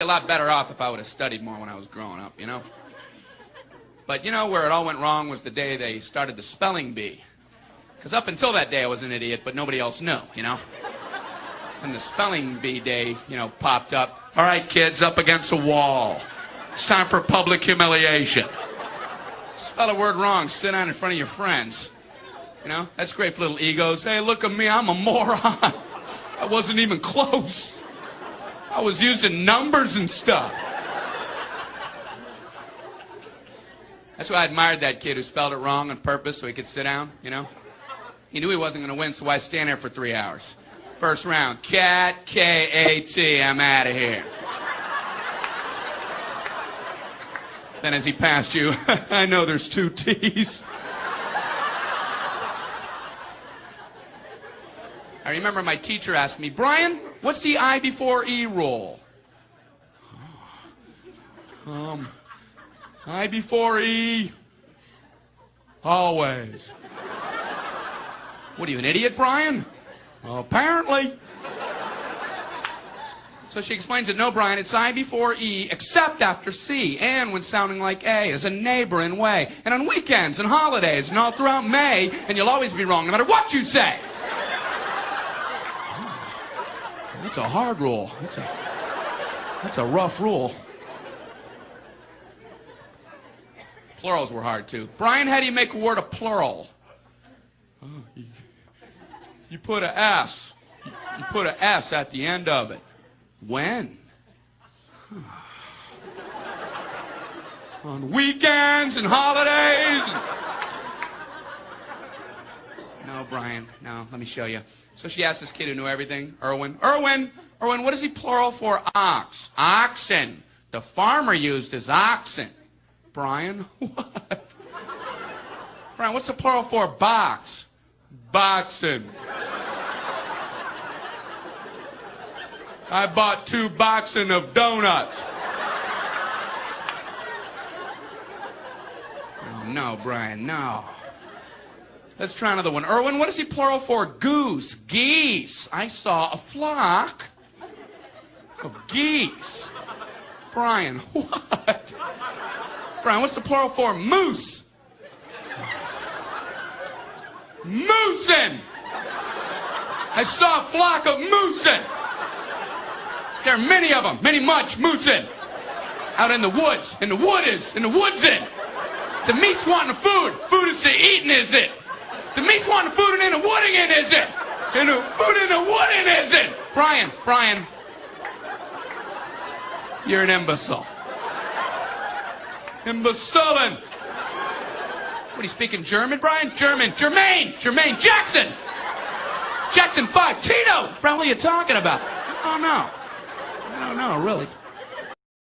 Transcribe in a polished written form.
lot better off if I would have studied more when I was growing up, you know? But you know where it all went wrong was the day they started the spelling bee. Because up until that day I was an idiot, but nobody else knew, you know? And the spelling bee day, you know, popped up. All right, kids, up against a wall. It's time for public humiliation. Spell a word wrong, sit down in front of your friends. You know, that's great for little egos. Hey, look at me, I'm a moron. I wasn't even close. I was using numbers and stuff. That's why I admired that kid who spelled it wrong on purpose so he could sit down, you know. He knew he wasn't going to win, so why stand there for 3 hours? First round, cat, K-A-T, I'm out of here. Then as he passed you, I know there's 2 T's. I remember my teacher asked me, Brian, what's the I before E rule? I before E, always. What are you, an idiot, Brian? Well, apparently. So she explains it, no, Brian, it's I before E, except after C, and when sounding like A, as a neighbor in way, and on weekends and holidays, and all throughout May, and you'll always be wrong, no matter what you say. That's a hard rule. That's a rough rule. Plurals were hard, too. Brian, how do you make a word a plural? Oh, you put a S. You put a S at the end of it. When? On weekends and holidays. No, Brian, no, let me show you. So she asked this kid who knew everything, Erwin, what is he plural for ox? Oxen. The farmer used his oxen. Brian, what? Brian, what's the plural for box? Boxen. I bought 2 boxen of donuts. Oh, no, Brian, no. Let's try another one. Erwin, what is he plural for? Goose. Geese. I saw a flock of geese. Brian, what? Brian, what's the plural for? Moose. Moosin. I saw a flock of moosin. There are many of them, much moosin. Out in the woods, in the woodsin. The meat's wanting the food. Food is to eating, is it? The meat's wanting the food and in the wooding in, is it? And the food in the wooding, is it? Brian, you're an imbecile. Imbecilin'. What, are you speaking German, Brian? Jermaine, Jackson 5, Tito. Brian, what are you talking about? I don't know, really.